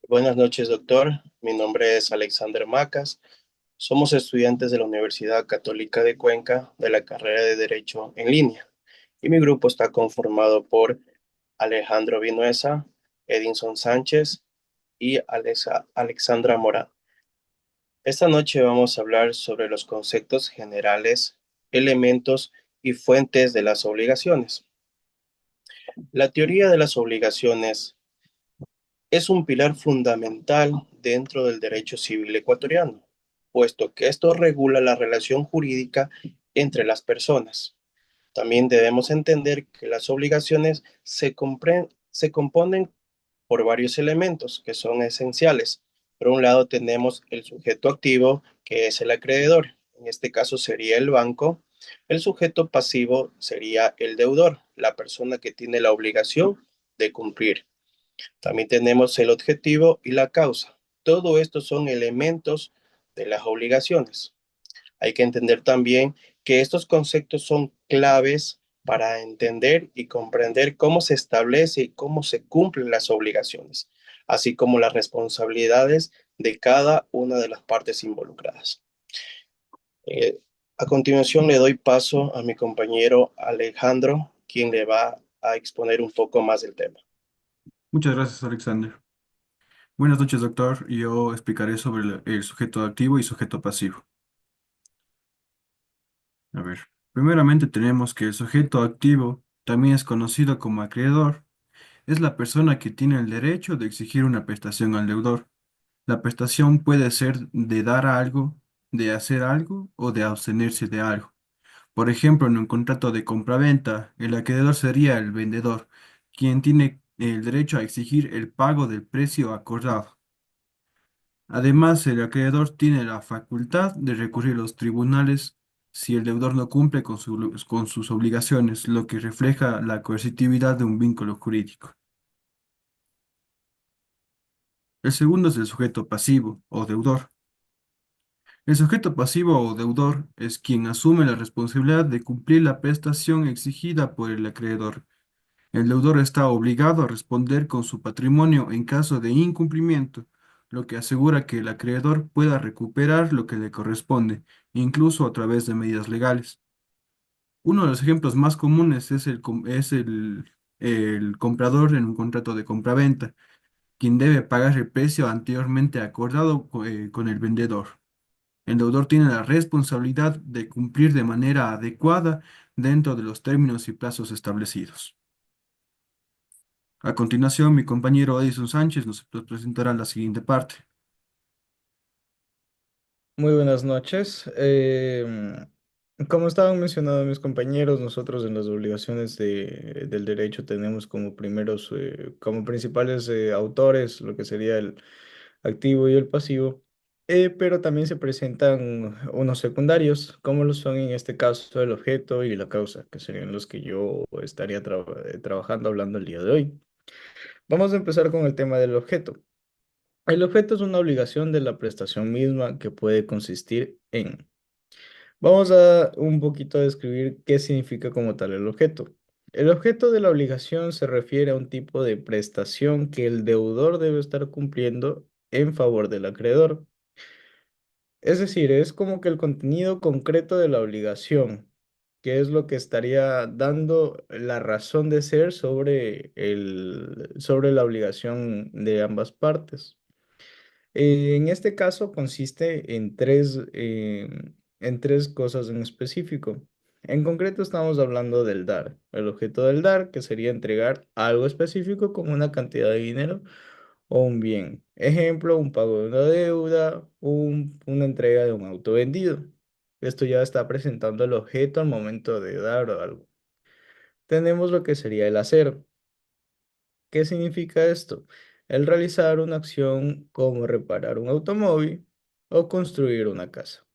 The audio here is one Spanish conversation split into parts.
Buenas noches, doctor. Mi nombre es Alexander Macas. Somos estudiantes de la Universidad Católica de Cuenca de la carrera de Derecho en línea. Y mi grupo está conformado por Alejandro Vinuesa, Edinson Sánchez y Alexandra Mora. Esta noche vamos a hablar sobre los conceptos generales, elementos y fuentes de las obligaciones. La teoría de las obligaciones es un pilar fundamental dentro del derecho civil ecuatoriano, puesto que esto regula la relación jurídica entre las personas. También debemos entender que las obligaciones se componen por varios elementos que son esenciales. Por un lado tenemos el sujeto activo, que es el acreedor. En este caso sería el banco. El sujeto pasivo sería el deudor, la persona que tiene la obligación de cumplir. También tenemos el objetivo y la causa. Todo esto son elementos de las obligaciones. Hay que entender también que estos conceptos son claves para entender y comprender cómo se establece y cómo se cumplen las obligaciones, así como las responsabilidades de cada una de las partes involucradas. Eh, a continuación le doy paso a mi compañero Alejandro, quien le va a exponer un poco más del tema. Muchas gracias, Alexander. Buenas noches, doctor. Yo explicaré sobre el sujeto activo y sujeto pasivo. A ver, primeramente tenemos que el sujeto activo, también es conocido como acreedor, es la persona que tiene el derecho de exigir una prestación al deudor. La prestación puede ser de dar algo, de hacer algo o de abstenerse de algo. Por ejemplo, en un contrato de compraventa, el acreedor sería el vendedor, quien tiene el derecho a exigir el pago del precio acordado. Además, el acreedor tiene la facultad de recurrir a los tribunales si el deudor no cumple con sus obligaciones, lo que refleja la coercitividad de un vínculo jurídico. El segundo es el sujeto pasivo o deudor. El sujeto pasivo o deudor es quien asume la responsabilidad de cumplir la prestación exigida por el acreedor. El deudor está obligado a responder con su patrimonio en caso de incumplimiento, lo que asegura que el acreedor pueda recuperar lo que le corresponde, incluso a través de medidas legales. Uno de los ejemplos más comunes es el comprador en un contrato de compraventa, quien debe pagar el precio anteriormente acordado con el vendedor. El deudor tiene la responsabilidad de cumplir de manera adecuada dentro de los términos y plazos establecidos. A continuación, mi compañero Edison Sánchez nos presentará la siguiente parte. Muy buenas noches. Como estaban mencionando mis compañeros, nosotros en las obligaciones del derecho tenemos como como principales autores lo que sería el activo y el pasivo, pero también se presentan unos secundarios, como lo son en este caso el objeto y la causa, que serían los que yo estaría trabajando hablando el día de hoy. Vamos a empezar con el tema del objeto. El objeto es una obligación de la prestación misma que puede consistir en. Vamos a un poquito a describir qué significa como tal el objeto. El objeto de la obligación se refiere a un tipo de prestación que el deudor debe estar cumpliendo en favor del acreedor. Es decir, es como que el contenido concreto de la obligación, que es lo que estaría dando la razón de ser sobre la obligación de ambas partes. En este caso consiste en tres cosas en específico. En concreto estamos hablando del dar. El objeto del dar, que sería entregar algo específico como una cantidad de dinero o un bien. Ejemplo, un pago de una deuda, una entrega de un auto vendido. Esto ya está presentando el objeto al momento de dar o algo. Tenemos lo que sería el hacer. ¿Qué significa esto? El realizar una acción como reparar un automóvil o construir una casa.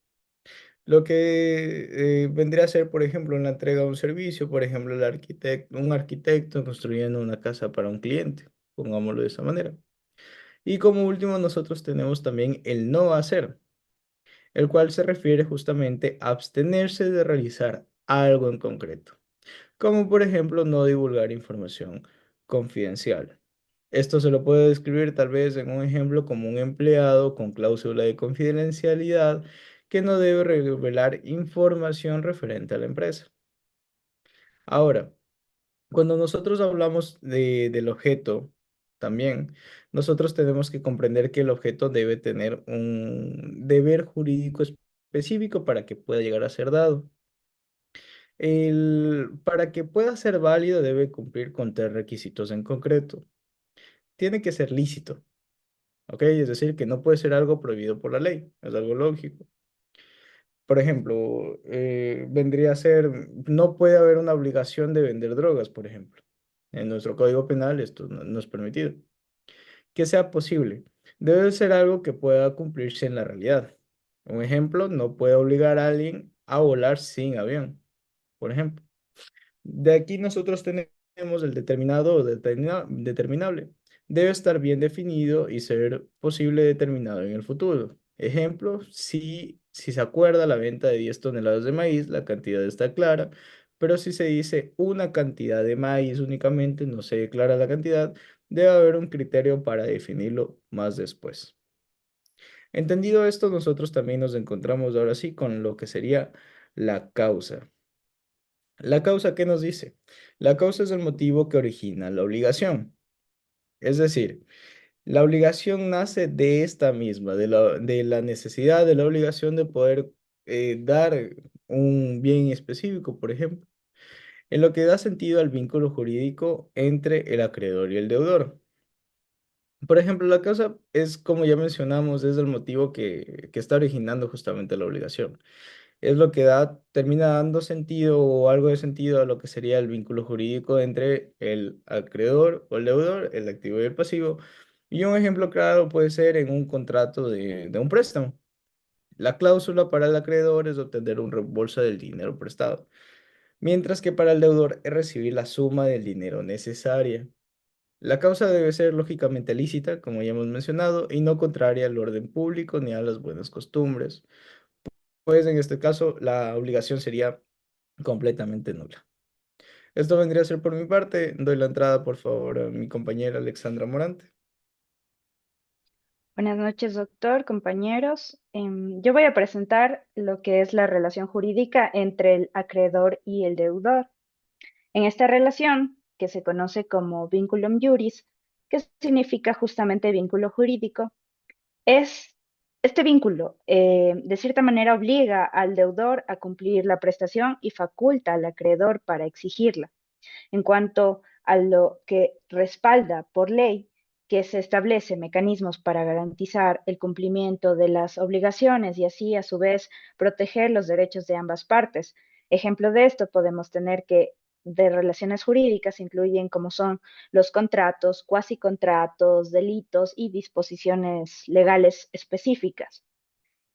Lo que vendría a ser, por ejemplo, una entrega de un servicio, por ejemplo, un arquitecto construyendo una casa para un cliente, pongámoslo de esa manera. Y como último, nosotros tenemos también el no hacer, el cual se refiere justamente a abstenerse de realizar algo en concreto, como por ejemplo no divulgar información confidencial. Esto se lo puede describir tal vez en un ejemplo como un empleado con cláusula de confidencialidad que no debe revelar información referente a la empresa. Ahora, cuando nosotros hablamos del objeto, también nosotros tenemos que comprender que el objeto debe tener un deber jurídico específico para que pueda llegar a ser dado. Para que pueda ser válido debe cumplir con tres requisitos en concreto. Tiene que ser lícito, ¿ok? Es decir, que no puede ser algo prohibido por la ley, es algo lógico. Por ejemplo, vendría a ser, no puede haber una obligación de vender drogas, por ejemplo. En nuestro Código Penal esto no es permitido. Que sea posible. Debe ser algo que pueda cumplirse en la realidad. Un ejemplo, no puede obligar a alguien a volar sin avión, por ejemplo. De aquí nosotros tenemos el determinado o determinable. Debe estar bien definido y ser posible determinado en el futuro. Ejemplo, si se acuerda la venta de 10 toneladas de maíz, la cantidad está clara, pero si se dice una cantidad de maíz únicamente, no se declara la cantidad, debe haber un criterio para definirlo más después. Entendido esto, nosotros también nos encontramos ahora sí con lo que sería la causa. ¿La causa qué nos dice? La causa es el motivo que origina la obligación. Es decir, la obligación nace de esta misma, de la necesidad, de la obligación de poder dar un bien específico, por ejemplo, en lo que da sentido al vínculo jurídico entre el acreedor y el deudor. Por ejemplo, la causa es, como ya mencionamos, es el motivo que está originando justamente la obligación. Es lo que termina dando sentido o algo de sentido a lo que sería el vínculo jurídico entre el acreedor o el deudor, el activo y el pasivo. Y un ejemplo claro puede ser en un contrato de un préstamo. La cláusula para el acreedor es obtener un reembolso del dinero prestado, mientras que para el deudor es recibir la suma del dinero necesaria. La causa debe ser lógicamente lícita, como ya hemos mencionado, y no contraria al orden público ni a las buenas costumbres. Pues en este caso la obligación sería completamente nula. Esto vendría a ser por mi parte. Doy la entrada, por favor, a mi compañera Alexandra Morante. Buenas noches, doctor, compañeros. Yo voy a presentar lo que es la relación jurídica entre el acreedor y el deudor. En esta relación, que se conoce como vinculum juris, que significa justamente vínculo jurídico, es este vínculo, de cierta manera, obliga al deudor a cumplir la prestación y faculta al acreedor para exigirla. En cuanto a lo que respalda por ley, que se establece mecanismos para garantizar el cumplimiento de las obligaciones y así, a su vez, proteger los derechos de ambas partes. Ejemplo de esto podemos tener que de relaciones jurídicas incluyen como son los contratos, cuasi contratos, delitos y disposiciones legales específicas.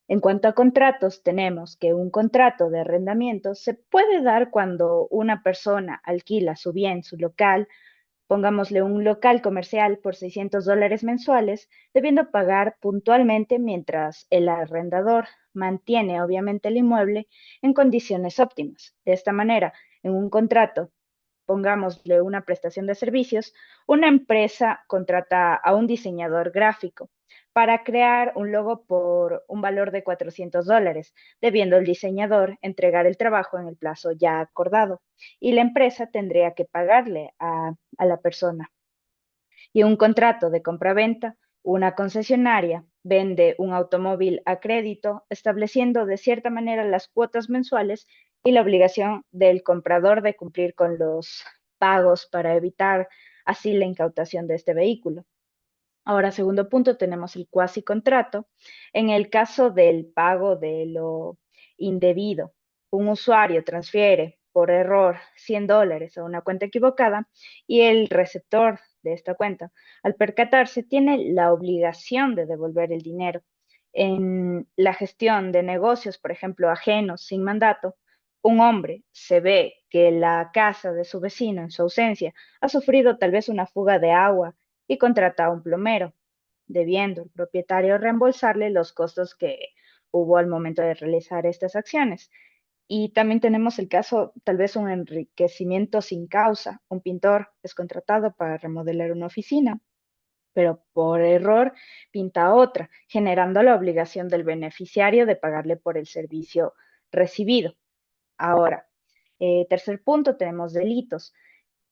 En cuanto a contratos, tenemos que un contrato de arrendamiento se puede dar cuando una persona alquila su bien, su local, pongámosle un local comercial por $600 mensuales, debiendo pagar puntualmente mientras el arrendador mantiene obviamente el inmueble en condiciones óptimas. De esta manera, en un contrato, pongámosle una prestación de servicios, una empresa contrata a un diseñador gráfico para crear un logo por un valor de $400, debiendo el diseñador entregar el trabajo en el plazo ya acordado y la empresa tendría que pagarle a la persona. Y un contrato de compraventa, una concesionaria vende un automóvil a crédito, estableciendo de cierta manera las cuotas mensuales y la obligación del comprador de cumplir con los pagos para evitar así la incautación de este vehículo. Ahora, segundo punto, tenemos el cuasi contrato. En el caso del pago de lo indebido, un usuario transfiere por error $100 a una cuenta equivocada y el receptor de esta cuenta, al percatarse, tiene la obligación de devolver el dinero. En la gestión de negocios, por ejemplo, ajenos, sin mandato, un hombre se ve que la casa de su vecino en su ausencia ha sufrido tal vez una fuga de agua y contrata a un plomero, debiendo el propietario reembolsarle los costos que hubo al momento de realizar estas acciones. Y también tenemos el caso, tal vez un enriquecimiento sin causa. Un pintor es contratado para remodelar una oficina. pero por error pinta otra, generando la obligación del beneficiario de pagarle por el servicio recibido. Ahora, tercer punto, tenemos delitos.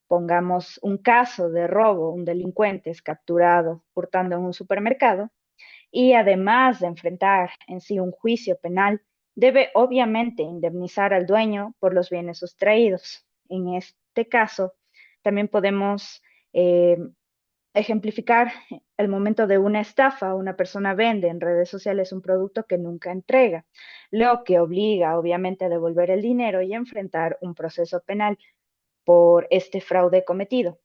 Pongamos un caso de robo, un delincuente es capturado hurtando en un supermercado y además de enfrentar en sí un juicio penal, debe obviamente indemnizar al dueño por los bienes sustraídos. En este caso, también podemos eh, ejemplificar el momento de una estafa. Una persona vende en redes sociales un producto que nunca entrega, lo que obliga obviamente a devolver el dinero y enfrentar un proceso penal por este fraude cometido.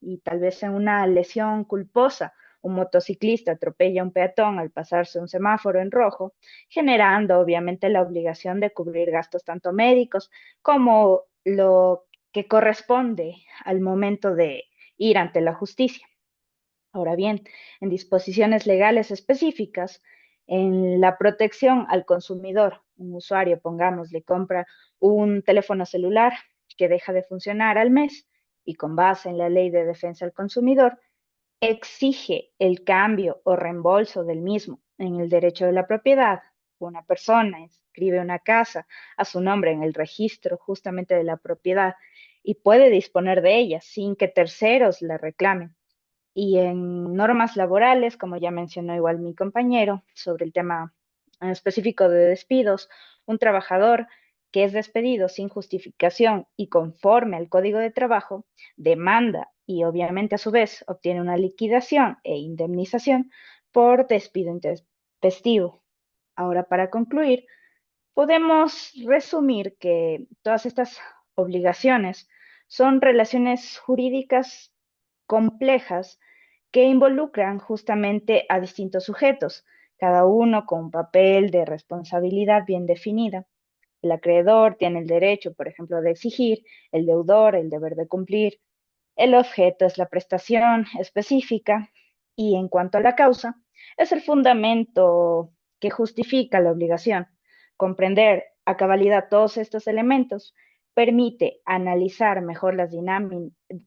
Y tal vez en una lesión culposa, un motociclista atropella a un peatón al pasarse un semáforo en rojo, generando obviamente la obligación de cubrir gastos tanto médicos como lo que corresponde al momento de ir ante la justicia. Ahora bien, en disposiciones legales específicas, en la protección al consumidor, un usuario, pongamos, le compra un teléfono celular que deja de funcionar al mes y con base en la Ley de Defensa al Consumidor, exige el cambio o reembolso del mismo en el derecho de la propiedad. Una persona inscribe una casa a su nombre en el registro justamente de la propiedad y puede disponer de ella sin que terceros la reclamen. Y en normas laborales, como ya mencionó igual mi compañero, sobre el tema específico de despidos, un trabajador que es despedido sin justificación y conforme al Código de Trabajo, demanda y obviamente a su vez obtiene una liquidación e indemnización por despido intempestivo. Ahora, para concluir, podemos resumir que todas estas obligaciones son relaciones jurídicas complejas que involucran justamente a distintos sujetos, cada uno con un papel de responsabilidad bien definida. El acreedor tiene el derecho, por ejemplo, de exigir, el deudor el deber de cumplir, el objeto es la prestación específica y en cuanto a la causa, es el fundamento que justifica la obligación. Comprender a cabalidad todos estos elementos permite analizar mejor las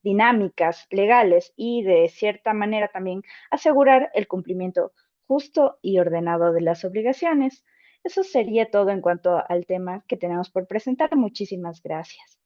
dinámicas legales y de cierta manera también asegurar el cumplimiento justo y ordenado de las obligaciones. Eso sería todo en cuanto al tema que tenemos por presentar. Muchísimas gracias.